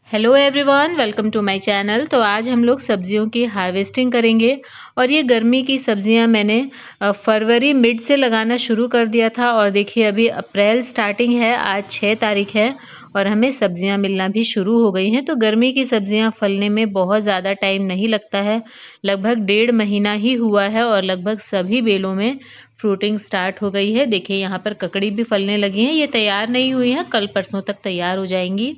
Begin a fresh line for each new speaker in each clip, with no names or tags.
Hello everyone, welcome to my channel. तो आज हम लोग सब्जियों की हार्वेस्टिंग करेंगे। और ये गर्मी की सब्जियां मैंने फरवरी मिड से लगाना शुरू कर दिया था। और देखिए अभी अप्रैल स्टार्टिंग है, आज 6 तारीख है और हमें सब्जियां मिलना भी शुरू हो गई हैं। तो गर्मी की सब्जियां फलने में बहुत ज़्यादा टाइम नहीं लगता है, लगभग 1.5 महीना ही हुआ है और लगभग सभी बेलों में फ्रूटिंग स्टार्ट हो गई है। देखिए यहाँ पर ककड़ी भी फलने लगी हैं, ये तैयार नहीं हुई हैं, कल परसों तक तैयार हो जाएंगी।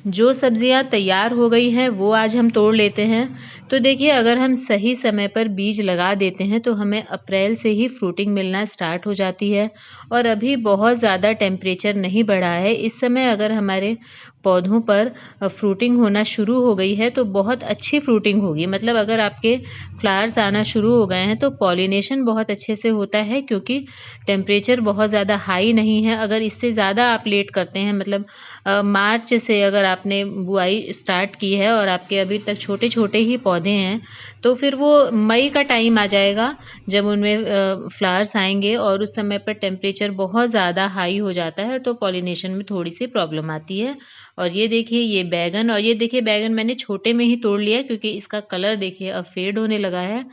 जो सब्जियां तैयार हो गई हैं वो आज हम तोड़ लेते हैं। तो देखिए अगर हम सही समय पर बीज लगा देते हैं तो हमें अप्रैल से ही फ्रूटिंग मिलना स्टार्ट हो जाती है। और अभी बहुत ज़्यादा टेम्परेचर नहीं बढ़ा है। इस समय अगर हमारे पौधों पर फ्रूटिंग होना शुरू हो गई है तो बहुत अच्छी फ्रूटिंग होगी। मतलब अगर आपके फ्लावर्स आना शुरू हो गए हैं तो पॉलिनेशन बहुत अच्छे से होता है, क्योंकि टेम्परेचर बहुत ज़्यादा हाई नहीं है। अगर इससे ज़्यादा आप लेट करते हैं, मतलब मार्च से अगर आपने बुआई स्टार्ट की है और आपके अभी तक छोटे छोटे ही पौधे हैं, तो फिर वो मई का टाइम आ जाएगा जब उनमें फ्लावर्स आएंगे और उस समय पर टेम्परेचर बहुत ज़्यादा हाई हो जाता है तो पॉलिनेशन में थोड़ी सी प्रॉब्लम आती है। और ये देखिए ये बैगन, और ये देखिए बैगन मैंने छोटे में ही तोड़ लिया क्योंकि इसका कलर देखिए अब फेड होने लगा है।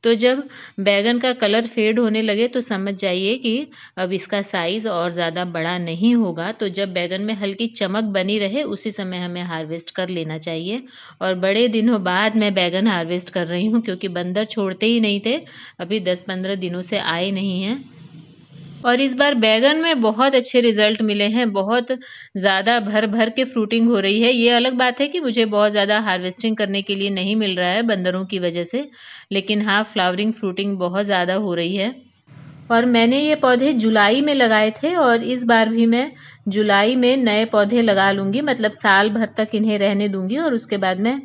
तो जब बैगन का कलर फेड होने लगे तो समझ जाइए कि अब इसका साइज़ और ज़्यादा बड़ा नहीं होगा। तो जब बैगन में हल्की चमक बनी रहे उसी समय हमें हार्वेस्ट कर लेना चाहिए। और बड़े दिनों बाद मैं बैगन हार्वेस्ट कर रही हूँ क्योंकि बंदर छोड़ते ही नहीं थे, अभी 10-15 दिनों से आए नहीं हैं। और इस बार बैगन में बहुत अच्छे रिजल्ट मिले हैं, बहुत ज़्यादा भर भर के फ्रूटिंग हो रही है। ये अलग बात है कि मुझे बहुत ज़्यादा हार्वेस्टिंग करने के लिए नहीं मिल रहा है बंदरों की वजह से, लेकिन हाँ फ्लावरिंग फ्रूटिंग बहुत ज़्यादा हो रही है। और मैंने ये पौधे जुलाई में लगाए थे और इस बार भी मैं जुलाई में नए पौधे लगा लूँगी, मतलब साल भर तक इन्हें रहने दूँगी और उसके बाद मैं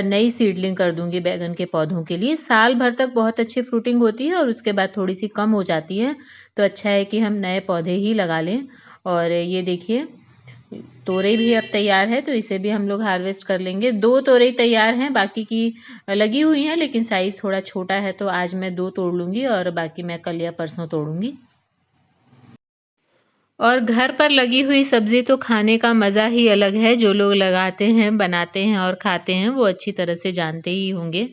नई सीडलिंग कर दूँगी बैगन के पौधों के लिए। साल भर तक बहुत अच्छी फ्रूटिंग होती है और उसके बाद थोड़ी-सी कम हो जाती है, तो अच्छा है कि हम नए पौधे ही लगा लें। और ये देखिए तोरई भी अब तैयार है तो इसे भी हम लोग हार्वेस्ट कर लेंगे। 2 तोरई तैयार हैं, बाकी की लगी हुई हैं लेकिन साइज़ थोड़ा छोटा है, तो आज मैं 2 तोड़ लूँगी और बाकी मैं कल या परसों तोड़ूँगी। और घर पर लगी हुई सब्ज़ी तो खाने का मज़ा ही अलग है। जो लोग लगाते हैं, बनाते हैं और खाते हैं वो अच्छी तरह से जानते ही होंगे।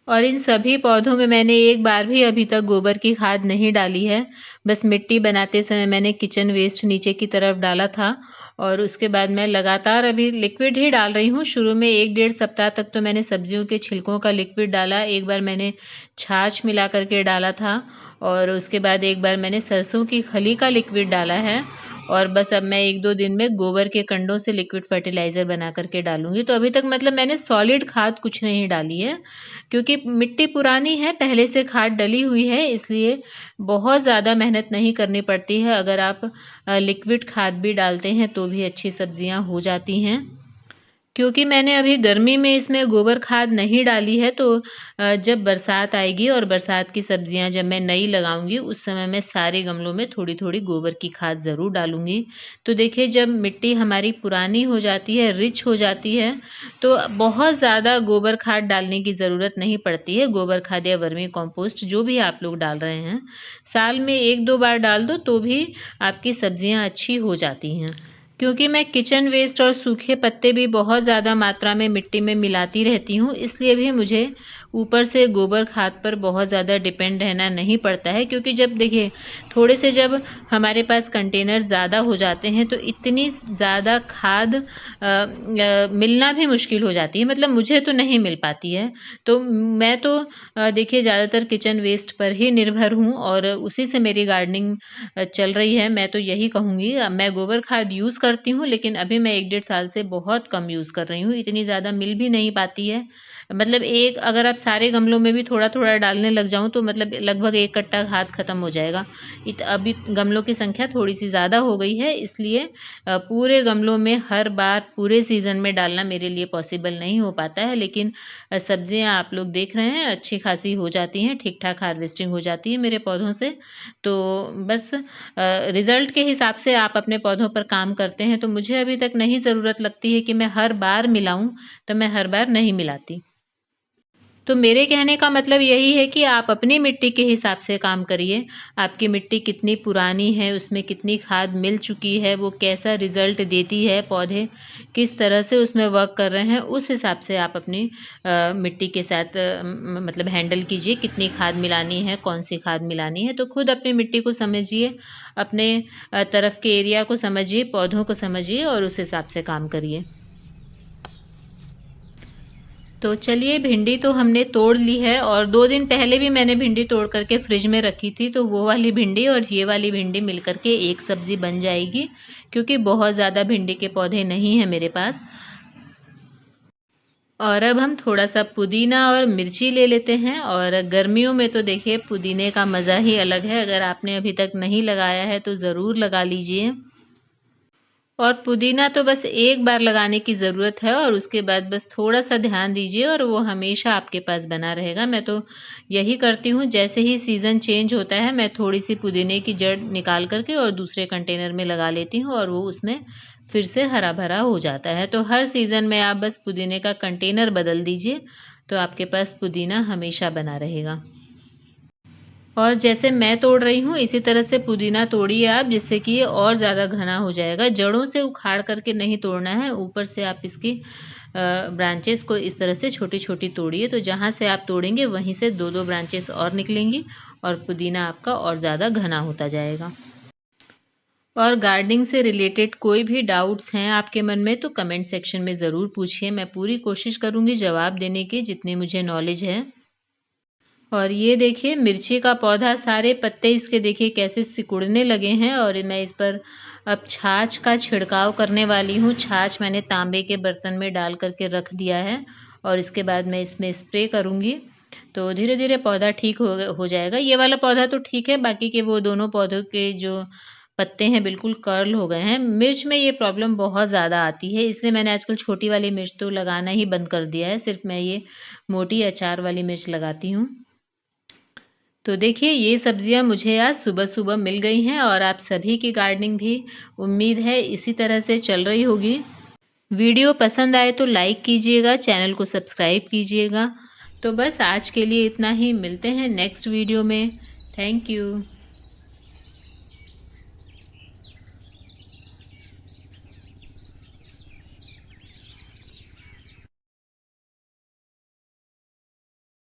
और इन सभी पौधों में मैंने एक बार भी अभी तक गोबर की खाद नहीं डाली है। बस मिट्टी बनाते समय मैंने किचन वेस्ट नीचे की तरफ डाला था और उसके बाद मैं लगातार अभी लिक्विड ही डाल रही हूँ। शुरू में 1 डेढ़ सप्ताह तक तो मैंने सब्जियों के छिलकों का लिक्विड डाला, एक बार मैंने छाछ मिला कर के डाला था और उसके बाद एक बार मैंने सरसों की खली का लिक्विड डाला है। और बस अब मैं 1-2 दिन में गोबर के कंडों से लिक्विड फर्टिलाइज़र बना कर के डालूँगी। तो अभी तक मतलब मैंने सॉलिड खाद कुछ नहीं डाली है, क्योंकि मिट्टी पुरानी है, पहले से खाद डली हुई है, इसलिए बहुत ज़्यादा मेहनत नहीं करनी पड़ती है। अगर आप लिक्विड खाद भी डालते हैं तो भी अच्छी सब्जियां हो जाती हैं। क्योंकि मैंने अभी गर्मी में इसमें गोबर खाद नहीं डाली है तो जब बरसात आएगी और बरसात की सब्जियां जब मैं नई लगाऊंगी उस समय मैं सारे गमलों में थोड़ी थोड़ी गोबर की खाद ज़रूर डालूंगी। तो देखिए जब मिट्टी हमारी पुरानी हो जाती है, रिच हो जाती है, तो बहुत ज़्यादा गोबर खाद डालने की ज़रूरत नहीं पड़ती है। गोबर खाद या वर्मी कंपोस्ट जो भी आप लोग डाल रहे हैं, साल में 1-2 बार डाल दो तो भी आपकी सब्जियां अच्छी हो जाती हैं। क्योंकि मैं किचन वेस्ट और सूखे पत्ते भी बहुत ज़्यादा मात्रा में मिट्टी में मिलाती रहती हूँ, इसलिए भी मुझे ऊपर से गोबर खाद पर बहुत ज़्यादा डिपेंड रहना नहीं पड़ता है। क्योंकि जब देखिए थोड़े से जब हमारे पास कंटेनर ज़्यादा हो जाते हैं तो इतनी ज़्यादा खाद मिलना भी मुश्किल हो जाती है, मतलब मुझे तो नहीं मिल पाती है। तो मैं तो देखिए ज़्यादातर किचन वेस्ट पर ही निर्भर हूँ और उसी से मेरी गार्डनिंग चल रही है। मैं तो यही कहूँगी, मैं गोबर खाद यूज़ करती हूँ लेकिन अभी मैं 1 डेढ़ साल से बहुत कम यूज़ कर रही हूँ, इतनी ज़्यादा मिल भी नहीं पाती है। मतलब एक अगर आप सारे गमलों में भी थोड़ा-थोड़ा डालने लग जाऊँ तो मतलब लगभग 1 कट्टा खाद खत्म हो जाएगा। अभी गमलों की संख्या थोड़ी-सी ज़्यादा हो गई है, इसलिए पूरे गमलों में हर बार पूरे सीज़न में डालना मेरे लिए पॉसिबल नहीं हो पाता है। लेकिन सब्जियाँ आप लोग देख रहे हैं अच्छी खासी हो जाती हैं, ठीक-ठाक हार्वेस्टिंग हो जाती है मेरे पौधों से। तो बस रिज़ल्ट के हिसाब से आप अपने पौधों पर काम करते हैं, तो मुझे अभी तक नहीं ज़रूरत लगती है कि मैं हर बार मिलाऊँ, तो मैं हर बार नहीं मिलाती। तो मेरे कहने का मतलब यही है कि आप अपनी मिट्टी के हिसाब से काम करिए। आपकी मिट्टी कितनी पुरानी है, उसमें कितनी खाद मिल चुकी है, वो कैसा रिज़ल्ट देती है, पौधे किस तरह से उसमें वर्क कर रहे हैं, उस हिसाब से आप अपनी मिट्टी के साथ मतलब हैंडल कीजिए, कितनी खाद मिलानी है, कौन-सी खाद मिलानी है। तो खुद अपनी मिट्टी को समझिए, अपने तरफ के एरिया को समझिए, पौधों को समझिए और उस हिसाब से काम करिए। तो चलिए, भिंडी तो हमने तोड़ ली है और 2 दिन पहले भी मैंने भिंडी तोड़ करके फ्रिज में रखी थी, तो वो वाली भिंडी और ये वाली भिंडी मिल कर के एक सब्ज़ी बन जाएगी, क्योंकि बहुत ज़्यादा भिंडी के पौधे नहीं हैं मेरे पास। और अब हम थोड़ा-सा पुदीना और मिर्ची ले लेते हैं और गर्मियों में तो देखिए पुदीने का मज़ा ही अलग है, अगर आपने अभी तक नहीं लगाया है तो ज़रूर लगा लीजिए। और पुदीना तो बस एक बार लगाने की ज़रूरत है और उसके बाद बस थोड़ा-सा ध्यान दीजिए और वो हमेशा आपके पास बना रहेगा। मैं तो यही करती हूँ, जैसे ही सीज़न चेंज होता है मैं थोड़ी-सी पुदीने की जड़ निकाल कर के और दूसरे कंटेनर में लगा लेती हूँ और वो उसमें फिर से हरा-भरा हो जाता है। तो हर सीज़न में आप बस पुदीने का कंटेनर बदल दीजिए, तो आपके पास पुदीना हमेशा बना रहेगा। और जैसे मैं तोड़ रही हूँ, इसी तरह से पुदीना तोड़िए आप, जिससे कि ये और ज़्यादा घना हो जाएगा। जड़ों से उखाड़ करके नहीं तोड़ना है, ऊपर से आप इसकी ब्रांचेस को इस तरह से छोटी-छोटी तोड़िए, तो जहाँ से आप तोड़ेंगे वहीं से 2-2 ब्रांचेस और निकलेंगी और पुदीना आपका और ज़्यादा घना होता जाएगा। और गार्डनिंग से रिलेटेड कोई भी डाउट्स हैं आपके मन में, तो कमेंट सेक्शन में ज़रूर पूछिए। मैं पूरी कोशिश करूँगी जवाब देने की, जितनी मुझे नॉलेज है। और ये देखिए, मिर्ची का पौधा, सारे पत्ते इसके देखिए कैसे सिकुड़ने लगे हैं और मैं इस पर अब छाछ का छिड़काव करने वाली हूँ। छाछ मैंने तांबे के बर्तन में डाल करके रख दिया है और इसके बाद मैं इसमें स्प्रे करूँगी। तो धीरे-धीरे पौधा ठीक हो जाएगा। ये वाला पौधा तो ठीक है, बाकी के वो दोनों पौधों के जो पत्ते हैं बिल्कुल कर्ल हो गए हैं। मिर्च में ये प्रॉब्लम बहुत ज़्यादा आती है, इसलिए मैंने आजकल छोटी वाली मिर्च तो लगाना ही बंद कर दिया है। सिर्फ़ मैं ये मोटी अचार वाली मिर्च लगाती हूँ। तो देखिए, ये सब्जियां मुझे आज सुबह-सुबह मिल गई हैं और आप सभी की गार्डनिंग भी उम्मीद है इसी तरह से चल रही होगी। वीडियो पसंद आए तो लाइक कीजिएगा, चैनल को सब्सक्राइब कीजिएगा। तो बस आज के लिए इतना ही, मिलते हैं नेक्स्ट वीडियो में। Thank you.